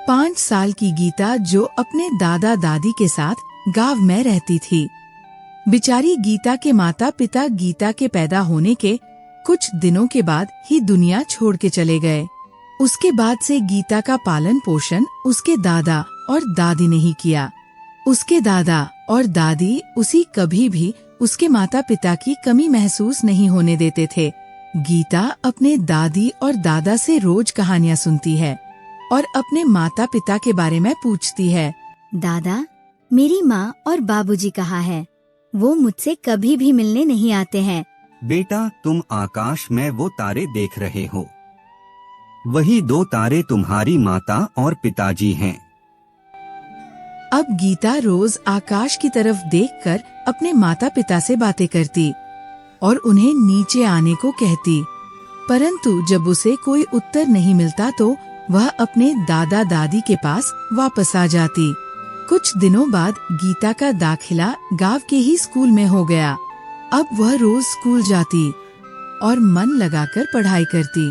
5 साल की गीता जो अपने दादा दादी के साथ गांव में रहती थी। बेचारी गीता के माता पिता गीता के पैदा होने के कुछ दिनों के बाद ही दुनिया छोड़ के चले गए। उसके बाद से गीता का पालन पोषण उसके दादा और दादी ने ही किया। उसके दादा और दादी उसी कभी भी उसके माता पिता की कमी महसूस नहीं होने देते थे। गीता अपने दादी और दादा से रोज कहानियाँ सुनती है और अपने माता पिता के बारे में पूछती है। दादा, मेरी माँ और बाबूजी कहाँ है? वो मुझसे कभी भी मिलने नहीं आते हैं। बेटा, तुम आकाश में वो तारे देख रहे हो, वही 2 तारे तुम्हारी माता और पिताजी हैं। अब गीता रोज आकाश की तरफ देखकर अपने माता पिता से बातें करती और उन्हें नीचे आने को कहती, परंतु जब उसे कोई उत्तर नहीं मिलता तो वह अपने दादा दादी के पास वापस आ जाती। कुछ दिनों बाद गीता का दाखिला गांव के ही स्कूल में हो गया। अब वह रोज स्कूल जाती और मन लगाकर पढ़ाई करती।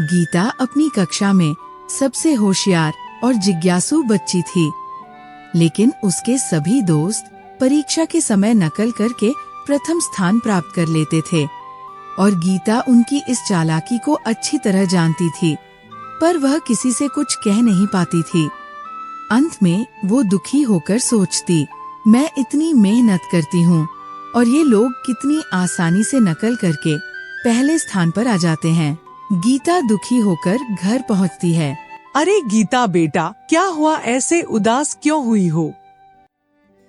गीता अपनी कक्षा में सबसे होशियार और जिज्ञासु बच्ची थी, लेकिन उसके सभी दोस्त परीक्षा के समय नकल करके प्रथम स्थान प्राप्त कर लेते थे और गीता उनकी इस चालाकी को अच्छी तरह जानती थी, पर वह किसी से कुछ कह नहीं पाती थी। अंत में वो दुखी होकर सोचती, मैं इतनी मेहनत करती हूँ और ये लोग कितनी आसानी से नकल करके पहले स्थान पर आ जाते हैं। गीता दुखी होकर घर पहुँचती है। अरे गीता बेटा, क्या हुआ? ऐसे उदास क्यों हुई हो?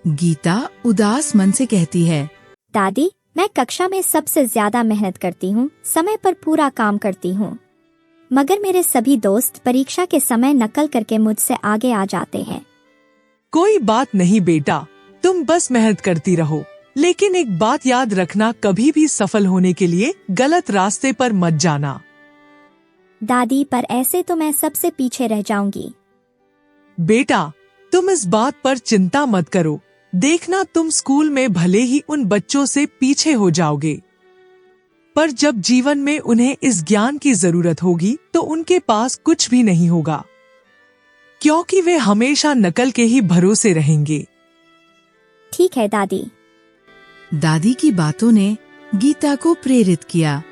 गीता उदास मन से कहती है, दादी, मैं कक्षा में सबसे ज्यादा मेहनत करती हूँ, समय पर पूरा काम करती हूँ, मगर मेरे सभी दोस्त परीक्षा के समय नकल करके मुझसे आगे आ जाते हैं। कोई बात नहीं बेटा, तुम बस मेहनत करती रहो, लेकिन एक बात याद रखना, कभी भी सफल होने के लिए गलत रास्ते पर मत जाना। दादी, पर ऐसे तो मैं सबसे पीछे रह जाऊंगी। बेटा, तुम इस बात पर चिंता मत करो, देखना तुम स्कूल में भले ही उन बच्चों से पीछे हो जाओगे, पर जब जीवन में उन्हें इस ज्ञान की जरूरत होगी तो उनके पास कुछ भी नहीं होगा, क्योंकि वे हमेशा नकल के ही भरोसे रहेंगे। ठीक है दादी। दादी की बातों ने गीता को प्रेरित किया।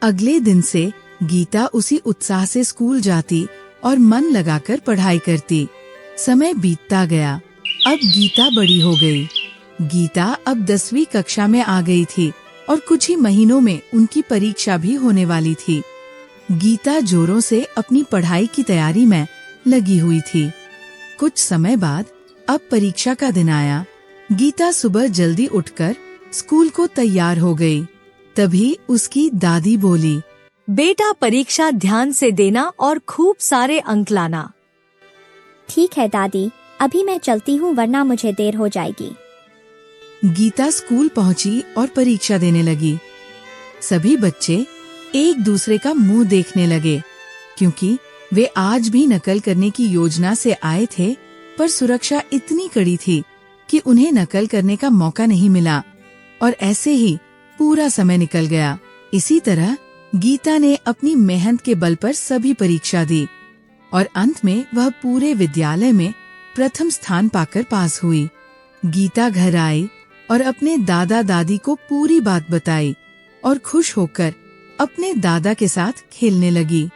अगले दिन से गीता उसी उत्साह से स्कूल जाती और मन लगाकर पढ़ाई करती। समय बीतता गया। अब गीता बड़ी हो गई। गीता अब 10वीं कक्षा में आ गई थी और कुछ ही महीनों में उनकी परीक्षा भी होने वाली थी। गीता जोरों से अपनी पढ़ाई की तैयारी में लगी हुई थी। कुछ समय बाद अब परीक्षा का दिन आया। गीता सुबह जल्दी उठकर स्कूल को तैयार हो गई। तभी उसकी दादी बोली, बेटा, परीक्षा ध्यान से देना और खूब सारे अंक लाना। ठीक है दादी, अभी मैं चलती हूँ, वरना मुझे देर हो जाएगी। गीता स्कूल पहुंची और परीक्षा देने लगी। सभी बच्चे एक दूसरे का मुंह देखने लगे, क्योंकि वे आज भी नकल करने की योजना से आए थे, पर सुरक्षा इतनी कड़ी थी कि उन्हें नकल करने का मौका नहीं मिला और ऐसे ही पूरा समय निकल गया। इसी तरह गीता ने अपनी मेहनत के बल पर सभी परीक्षा दी और अंत में वह पूरे विद्यालय में प्रथम स्थान पाकर पास हुई। गीता घर आई और अपने दादा दादी को पूरी बात बताई और खुश होकर अपने दादा के साथ खेलने लगी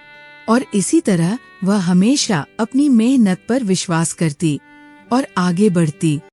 और इसी तरह वह हमेशा अपनी मेहनत पर विश्वास करती और आगे बढ़ती।